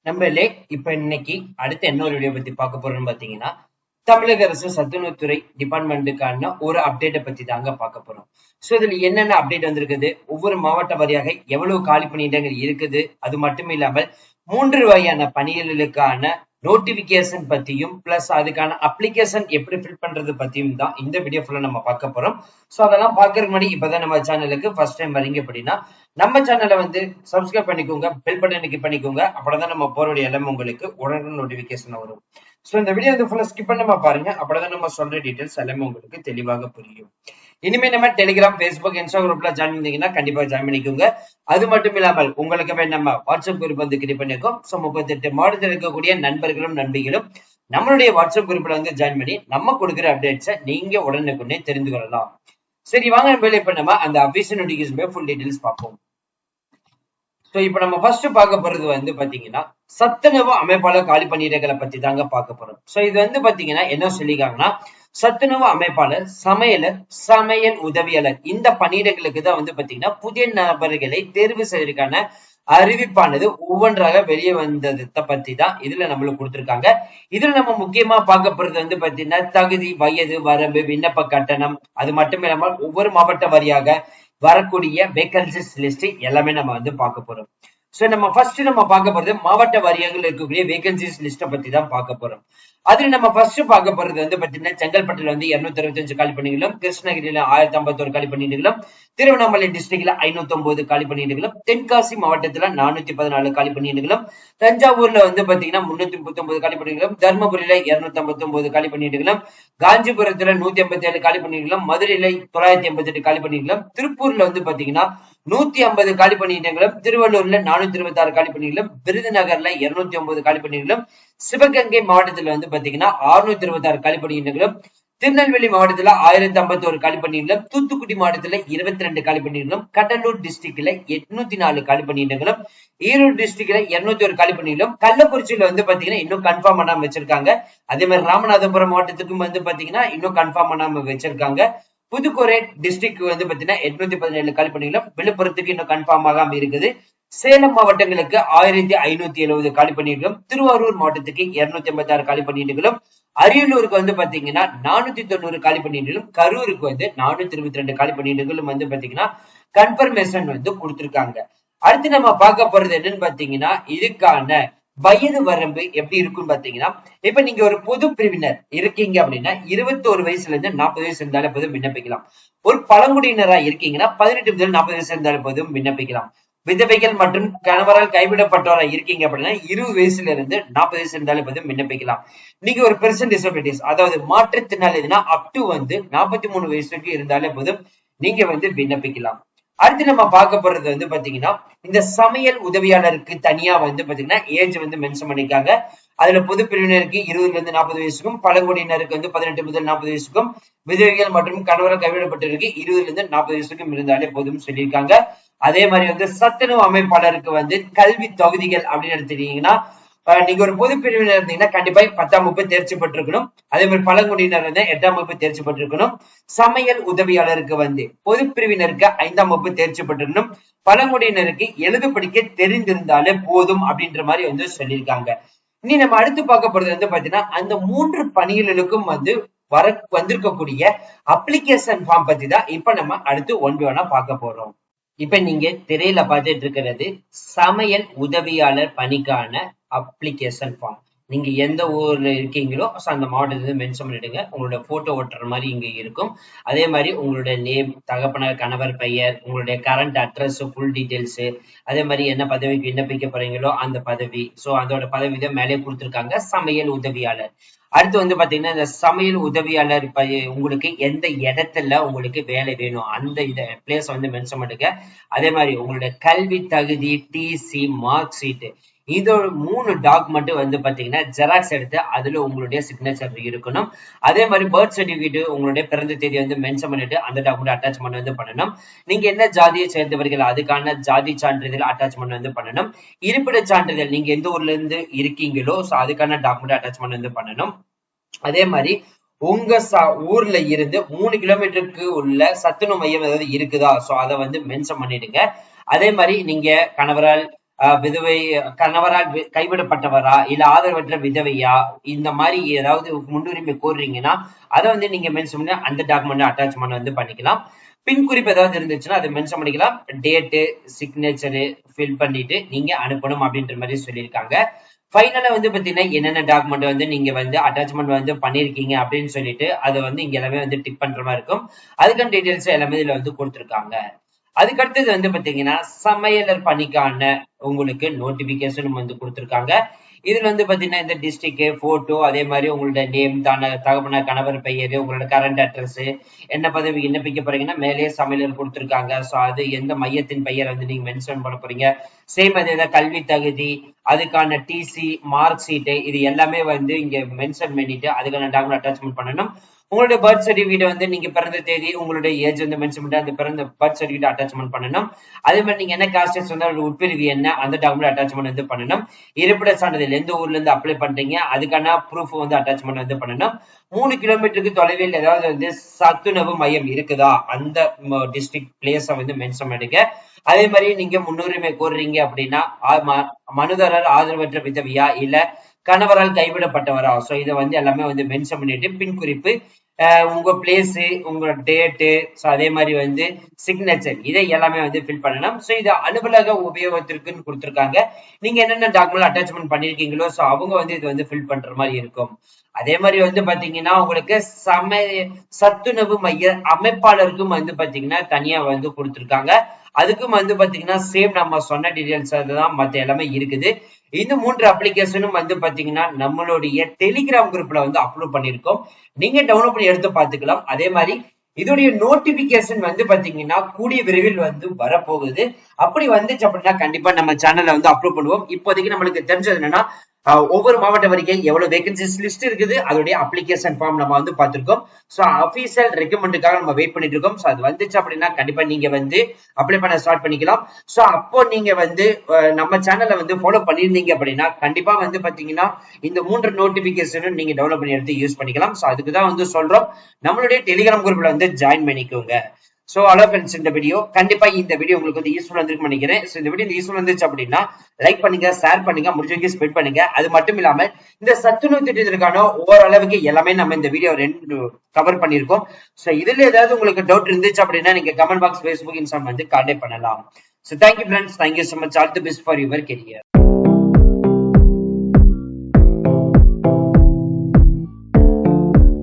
நம்மளே இப்ப இன்னைக்கு அடுத்த என்ன ஒரு வீடியோ பத்தி பார்க்க போறோம்னு பாத்தீங்கன்னா, தமிழக அரசு சத்துணவுத்துறை டிபார்ட்மெண்ட்டுக்கான ஒரு அப்டேட்டை பத்தி தாங்க பார்க்க போறோம். சோ இதுல என்னென்ன அப்டேட் வந்திருக்குது, ஒவ்வொரு மாவட்ட வாரியாக எவ்வளவு காலி பணியிடங்கள் இருக்குது, அது மட்டும் இல்லாமல் 3 வகையான பணிகளுக்கான நோட்டிபிகேஷன் பத்தியும் பிளஸ் அதுக்கான அப்ளிகேஷன் எப்படி ஃபில் பண்றது பத்தியும் தான் இந்த வீடியோ ஃபுல்லா நம்ம பார்க்க போறோம். சோ அதெல்லாம் பாக்குறதுக்கு முன்னாடி இப்பதான் நம்ம சேனலுக்கு ஃபர்ஸ்ட் டைம் வரீங்க அப்படின்னா நம்ம சேனலை வந்து சப்ஸ்கிரைப் பண்ணிக்கோங்க, பெல் பட்டன் கிளிக் பண்ணிக்கோங்க. அப்பதான் நம்ம போறோடைய எல்லாமே உங்களுக்கு உடனே நோட்டிபிகேஷன் வரும். சோ இந்த வீடியோ வந்து ஃபுல்லா ஸ்கிப் பண்ணாம பாருங்க, அப்பதான் நம்ம சொல்ற டீடைல்ஸ் எல்லாமே உங்களுக்கு தெளிவாக புரியும். இனிமே நம்ம டெலிகிராம், பேஸ்புக், இன்ஸ்டாகிராம் குரூப்ல ஜாயின் பண்ணீங்கன்னா கண்டிப்பா ஜாயின் பண்ணிக்கோங்க. அது மட்டும் இல்லாமல் உங்களுக்கு நம்ம வாட்ஸ்அப் குரூப் வந்து கிரியேட் பண்ணிருக்கோம். சோ 38 மாவட்டத்தில் இருக்கக்கூடிய நண்பர்களும் நண்பிகளும் நம்மளுடைய வாட்ஸ்அப் குரூப்ல வந்து ஜாயின் பண்ணி நம்ம கொடுக்குற அப்டேட்ஸை நீங்க உடனுக்குடனே தெரிந்து கொள்ளலாம். சரி வாங்க இப்ப நம்ம அந்த அபிஷியல் நோட்டிபிகேஷன் ஃபுல் டீடைல்ஸ் பார்ப்போம். சோ இப்ப நம்ம ஃபர்ஸ்ட் பார்க்க போறது வந்து பாத்தீங்கன்னா சத்துணவு அமைப்பாளர் காலி பணியிடங்களை பத்தி தாங்க பார்க்க போறோம். சோ இது வந்து பாத்தீங்கன்னா என்ன சொல்லிருக்காங்கன்னா, சத்துணவு அமைப்பாளர், சமையலர், சமையல் உதவியாளர் இந்த பணியிடங்களுக்கு தான் வந்து பாத்தீங்கன்னா புதிய நபர்களை தேர்வு செய்வதற்கான அறிவிப்பானது ஒவ்வொன்றாக வெளியே வந்ததை பத்தி தான் இதுல நம்மளுக்கு கொடுத்திருக்காங்க. இதுல நம்ம முக்கியமா பார்க்க போறது வந்து பாத்தீங்கன்னா தகுதி, வயது வரம்பு, விண்ணப்ப கட்டணம், அது மட்டும் இல்லாமல் ஒவ்வொரு மாவட்ட வாரியாக வரக்கூடிய வேகன்சிஸ் லிஸ்ட் எல்லாமே நம்ம வந்து பார்க்க போறோம். சோ நம்ம ஃபர்ஸ்ட் பார்க்க போறது மாவட்ட வாரியாக இருக்கக்கூடிய வேகன்சிஸ் லிஸ்ட பத்தி தான் பார்க்க போறோம். அதுல நம்ம ஃபர்ஸ்ட் பார்க்க போறது வந்து பாத்தீங்கன்னா செங்கல்பட்டுல வந்து 265 காலி பணியிடங்களும், கிருஷ்ணகிரியில 1051 காலி பணியிடங்களும், திருவண்ணாமலை டிஸ்ட்ரிக்ட்ல 509 காலி பணியிடங்களும், தென்காசி மாவட்டத்துல 414 காலி பணியிடங்களும், தஞ்சாவூர்ல வந்து பாத்தீங்கன்னா 339 காலி பணியிடங்களும், தர்மபுரியில 259 காலி பணியிடங்களும், காஞ்சிபுரத்துல 157 காலி பணியிடங்களும், மதுரையில 988 காலி பணியிடங்களும், திருப்பூர்ல வந்து பாத்தீங்கன்னா 150 காலி பணியிடங்களும், திருவள்ளூர்ல 426 காலி பணியிடங்களும், விருதுநகர்ல 209 காலி பணியிடங்களும், சிவகங்கை மாவட்டத்துல வந்து பாத்தீங்கன்னா 626 காலி பணியிடங்களும், திருநெல்வேலி மாவட்டத்துல 1051 காலி பணியிடங்களும், தூத்துக்குடி மாவட்டத்துல 22 காலி பணியிடங்களும், கடலூர் டிஸ்ட்ரிக்ட்ல 804 காலி பணியிடங்களும், ஈரோடு டிஸ்ட்ரிக்ட்ல 201 காலி பணியிடங்களும், கள்ளக்குறிச்சியில வந்து பாத்தீங்கன்னா இன்னும் கன்ஃபார்ம் பண்ணாம வச்சிருக்காங்க. அதே மாதிரி ராமநாதபுரம் மாவட்டத்துக்கும் வந்து பாத்தீங்கன்னா இன்னும் கன்ஃபார்ம் பண்ணாம வச்சிருக்காங்க. புதுக்கோட்டை டிஸ்ட்ரிக்ட் வந்து பாத்தீங்கன்னா 817 காலி பணியிடங்களும், விழுப்புரத்துக்கு இன்னும் கன்ஃபார்ம் ஆகாம இருக்குது. சேலம் மாவட்டங்களுக்கு 1570 காலி பணியிடங்களும், திருவாரூர் மாவட்டத்துக்கு 286 காலி பணியிடங்களும், அரியலூருக்கு வந்து பாத்தீங்கன்னா 490 காலி பணியிடங்களும், கரூருக்கு வந்து 422 காலி பணியிடங்களும் வந்து பாத்தீங்கன்னா கன்ஃபர்மேஷன் வந்து கொடுத்திருக்காங்க. அடுத்து நம்ம பார்க்க போறது என்னன்னு பாத்தீங்கன்னா இதுக்கான வயது வரம்பு எப்படி இருக்குன்னு பாத்தீங்கன்னா, இப்ப நீங்க ஒரு பொது பிரிவினர் இருக்கீங்க அப்படின்னா 21 வயசுல இருந்து 40 வயசு இருந்தாலே போதும் விண்ணப்பிக்கலாம். ஒரு பழங்குடியினரா இருக்கீங்கன்னா 18 முதல் 40 வயசு இருந்தாலே போதும் விண்ணப்பிக்கலாம். விதவைகள் மற்றும் கணவரால் கைவிடப்பட்டவரா இருக்கீங்க அப்படின்னா 20 வயசுல இருந்து 40 வயசு இருந்தாலே போதும் விண்ணப்பிக்கலாம். நீங்க ஒரு பெர்சன் டிசபிலிட்டிஸ், அதாவது மாற்றுத்திறனாளினா அப் டு வந்து 43 வயசுக்கு இருந்தாலே போதும் நீங்க வந்து விண்ணப்பிக்கலாம். அடுத்து நம்ம பார்க்க போறது வந்து பாத்தீங்கன்னா இந்த சமையல் உதவியாளருக்கு தனியா வந்து பாத்தீங்கன்னா ஏஜ் வந்து மென்ஷன் பண்ணிருக்காங்க. அதுல பொது பிரிவினருக்கு 20 இருந்து 40 வயசுக்கும், பழங்குடியினருக்கு வந்து 18 முதல் 40 வயசுக்கும், விதவைகள் மற்றும் கணவரால் கைவிடப்பட்டிருக்கு 20 இருந்து 40 வயசுக்கும் இருந்தாலே போதும் சொல்லியிருக்காங்க. அதே மாதிரி வந்து சத்துணவு அமைப்பாளருக்கு வந்து கல்வி தொகுதிகள் அப்படின்னு எடுத்துட்டீங்கன்னா, நீங்க ஒரு பொது பிரிவினர் இருந்தீங்கன்னா கண்டிப்பா 10ஆம் வகுப்பு தேர்ச்சி பெற்றிருக்கணும். அதே மாதிரி பழங்குடியினர் வந்து 8ஆம் வகுப்பு தேர்ச்சி பெற்றிருக்கணும். சமையல் உதவியாளருக்கு வந்து பொது பிரிவினருக்கு 5ஆம் வகுப்பு தேர்ச்சி பெற்றிருக்கணும். பழங்குடியினருக்கு எழுத படிக்க தெரிந்திருந்தாலே போதும் அப்படின்ற மாதிரி வந்து சொல்லியிருக்காங்க. இனி நம்ம அடுத்து பார்க்க போறது வந்து பாத்தீங்கன்னா அந்த 3 பணிகளுக்கும் வந்து வந்திருக்கக்கூடிய அப்ளிகேஷன் ஃபார்ம் பத்தி தான் இப்ப நம்ம அடுத்து ஒன் பை ஒன்னா பார்க்க போறோம். இப்ப நீங்க திரையில பார்த்துட்டு இருக்கிறது சமையல் உதவியாளர் பணிக்கான அப்ளிகேஷன் ஃபார்ம். நீங்க எந்த ஊர்ல இருக்கீங்களோ அந்த மாவட்டத்துல மென்ஷன் பண்ணிடுங்க. உங்களோட போட்டோ ஓட்டுற மாதிரி இங்க இருக்கும். அதே மாதிரி உங்களுடைய நேம், தகப்பனார், கணவர் பெயர், உங்களுடைய கரண்ட் அட்ரஸ், ஃபுல் டீடைல்ஸ், அதே மாதிரி என்ன பதவிக்கு விண்ணப்பிக்க போறீங்களோ அந்த பதவி. சோ அதோட பதவி தான் மேலே கொடுத்திருக்காங்க, சமையல் உதவியாளர். அடுத்து வந்து பாத்தீங்கன்னா இந்த சமையல் உதவியாளர் உங்களுக்கு எந்த இடத்துல உங்களுக்கு வேலை வேணும் அந்த பிளேஸ் வந்து மென்ஷன் பண்ணுங்க. அதே மாதிரி உங்களுடைய கல்வி தகுதி, டிசி, மார்க் ஷீட், இதோட 3 டாக்குமெண்ட் வந்து பாத்தீங்கன்னா ஜெராக்ஸ் எடுத்து அதுல உங்களுடைய சிக்னேச்சர் இருக்கணும். அதே மாதிரி பர்த் சர்டிபிகேட், உங்களுடைய பிறந்த தேதி வந்து மென்ஷன் பண்ணிட்டு அந்த டாக்குமெண்ட் அட்டாச்மெண்ட் வந்து பண்ணணும். நீங்க என்ன ஜாதியை சேர்ந்தவர்கள் அதுக்கான ஜாதி சான்றிதழ் அட்டாச்மெண்ட் வந்து பண்ணணும். இருப்பிட சான்றிதழ், நீங்க எந்த ஊர்ல இருந்து இருக்கீங்களோ அதுக்கான டாக்குமெண்ட் அட்டாச்மெண்ட் வந்து பண்ணணும். அதே மாதிரி உங்க ஊர்ல இருந்து 3 கிலோமீட்டருக்கு உள்ள சத்துணவு மையம் ஏதாவது இருக்குதா, சோ அதை வந்து மென்ஷன் பண்ணிடுங்க. அதே மாதிரி நீங்க கணவரால் விதவை கணவரால் கைவிடப்பட்டவரா இல்ல ஆதரவற்ற விதவையா இந்த மாதிரி ஏதாவது முன்னுரிமை கோருறீங்கன்னா அதை வந்து நீங்க மென்ஷன் பண்ணி அந்த டாக்குமெண்ட் அட்டாச்மெண்ட் வந்து பண்ணிக்கலாம். பின் குறிப்பு ஏதாவது இருந்துச்சுன்னா அதை மென்ஷன் பண்ணிக்கலாம். டேட்டு சிக்னேச்சரு ஃபில் பண்ணிட்டு நீங்க அனுப்பணும் அப்படின்ற மாதிரி சொல்லியிருக்காங்க. ஃபைனலா வந்து பாத்தீங்கன்னா என்னென்ன டாக்குமெண்ட் வந்து நீங்க வந்து அட்டாச்மெண்ட் வந்து பண்ணிருக்கீங்க அப்படின்னு சொல்லிட்டு அதை வந்து இங்க எல்லாமே வந்து டிக் பண்ற மாதிரி இருக்கும். அதுக்கான டீடைல்ஸ் எல்லாமே இதுல வந்து கொடுத்துருக்காங்க. அதுக்கு அடுத்தது வந்து பாத்தீங்கன்னா சமையலர் பணிக்கான உங்களுக்கு நோட்டிபிகேஷன் வந்து கொடுத்துருக்காங்க. இதுல வந்து பாத்தீங்கன்னா இந்த டிஸ்ட்ரிக்ட் போட்டோ, அதே மாதிரி உங்களோட நேம், தகப்பன கணவர் பெயர், உங்களோட கரண்ட் அட்ரஸ், என்ன பதவி விண்ணப்பிக்க போறீங்கன்னா மேலேயே சமையலர் கொடுத்துருக்காங்க. ஸோ அது எந்த மையத்தின் பெயரை வந்து நீங்க மென்ஷன் பண்ண போறீங்க. சேம் அதே கல்வி தகுதி, அதுக்கான டிசி, மார்க் ஷீட்டு, இது எல்லாமே வந்து இங்க மென்ஷன் பண்ணிட்டு அதுக்கான டாக்குமெண்ட் அட்டாச்மெண்ட் பண்ணணும். உங்களுடைய பர்த் சர்டிபிகேட் வந்து நீங்க பிறந்த தேதி, உங்களுடைய ஏஜ் வந்து மென்ஷன் பண்ணி அந்த பிறந்த பர்த் சர்டிபிகேட் அட்டாச்மெண்ட் பண்ணணும். அதே மாதிரி நீங்க என்ன காஸ்ட் வந்து உட்பிரிவு என்ன அந்த டாக்குமெண்ட் அட்டாச்மெண்ட் வந்து பண்ணணும். இருப்பிட சான்றிதழ் எந்த ஊர்ல இருந்து அப்ளை பண்றீங்க அதுக்கான ப்ரூஃப் வந்து அட்டாச்மெண்ட் வந்து பண்ணணும். 3 கிலோமீட்டருக்கு தொலைவில் ஏதாவது வந்து சத்துணவு மையம் இருக்குதா அந்த டிஸ்ட்ரிக்ட் பிளேஸ வந்து மென்ஷன் பண்ணுங்க. அதே மாதிரி நீங்க முன்னுரிமை கோருறீங்க அப்படின்னா மனுதாரர் ஆதரவற்ற விதவியா இல்ல கணவரால் கைவிடப்பட்டவரா, சோ இதை வந்து எல்லாமே வந்து மென்ஷன் பண்ணிட்டு பின் குறிப்பு, உங்க பிளேஸ், உங்க டேட்டு, சோ அதே மாதிரி வந்து சிக்னேச்சர், இதை எல்லாமே வந்து ஃபில் பண்ணணும். சோ இது அலுவலக உபயோகத்திற்குன்னு கொடுத்துருக்காங்க. நீங்க என்னென்ன டாக்குமெண்ட் அட்டாச்மெண்ட் பண்ணிருக்கீங்களோ சோ அவங்க வந்து இது வந்து ஃபில் பண்ற மாதிரி இருக்கும். அதே மாதிரி வந்து பாத்தீங்கன்னா உங்களுக்கு சத்துணவு மைய அமைப்பாளருக்கும் வந்து பாத்தீங்கன்னா தனியா வந்து கொடுத்துருக்காங்க. அதுக்கும் வந்து பாத்தீங்கன்னா சேம் நம்ம சொன்ன டீடைல்ஸ் அதுதான் மத்த எல்லாமே இருக்குது. இந்த 3 அப்ளிகேஷனும் வந்து பாத்தீங்கன்னா நம்மளுடைய டெலிகிராம் குரூப்ல வந்து அப்லோட் பண்ணிருக்கோம். நீங்க டவுன்லோட் பண்ணி எடுத்து பாத்துக்கலாம். அதே மாதிரி இதோடைய நோட்டிபிகேஷன் வந்து பாத்தீங்கன்னா கூடிய விரைவில் வந்து வரப்போகுது. அப்படி வந்துச்சு அப்படின்னா கண்டிப்பா நம்ம சேனல்ல வந்து அப்லோட் பண்ணுவோம். இப்போதைக்கு நம்மளுக்கு தெரிஞ்சது என்னன்னா ஒவ்வொரு மாவட்ட வரைக்கும் எவ்வளவு வேகன்சிஸ் லிஸ்ட் இருக்குது, அதோடைய அப்ளிகேஷன் ஃபார்ம் நம்ம வந்து பார்த்திருக்கோம். ஸோ அபிஷியல் ரெக்கமெண்டுக்காக நம்ம வெயிட் பண்ணிட்டு இருக்கோம். ஸோ அது வந்துச்சு அப்படின்னா கண்டிப்பா நீங்க வந்து அப்ளை பண்ண ஸ்டார்ட் பண்ணிக்கலாம். ஸோ அப்போ நீங்க வந்து நம்ம சேனலை வந்து ஃபாலோ பண்ணியிருந்தீங்க அப்படின்னா கண்டிப்பா வந்து பாத்தீங்கன்னா இந்த 3 நோட்டிபிகேஷனும் நீங்க டெவலப் பண்ணி எடுத்து யூஸ் பண்ணிக்கலாம். ஸோ அதுக்கு தான் வந்து சொல்றோம், நம்மளுடைய டெலிகிராம் குரூப்ல வந்து ஜாயின் பண்ணிக்கோங்க. சோ ஹலோ ஃப்ரெண்ட்ஸ், இந்த வீடியோ கண்டிப்பா இந்த வீடியோ உங்களுக்கு வந்து யூஸ்ஃபுல் வந்துருக்கு நினைக்கிறேன். சோ இந்த வீடியோ யூஸ்ஃபுல் வந்துச்சு அப்படின்னா லைக் பண்ணுங்க, ஷேர் பண்ணுங்க, முடிஞ்சவங்க ஸ்ப்ரெட் பண்ணுங்க. அது மட்டும் இல்லாம இந்த சத்துணவு திட்டத்திற்கான ஓரளவுக்கு எல்லாமே நம்ம இந்த வீடியோ 2 கவர் பண்ணிருக்கோம். சோ இதுல ஏதாவது உங்களுக்கு டவுட் இருந்துச்சு அப்படின்னா நீங்க கமெண்ட் பாக்ஸ், Facebook, Instagram வந்து கான்டாக்ட் பண்ணலாம். So thank you friends, thank you so much. All the best for your career.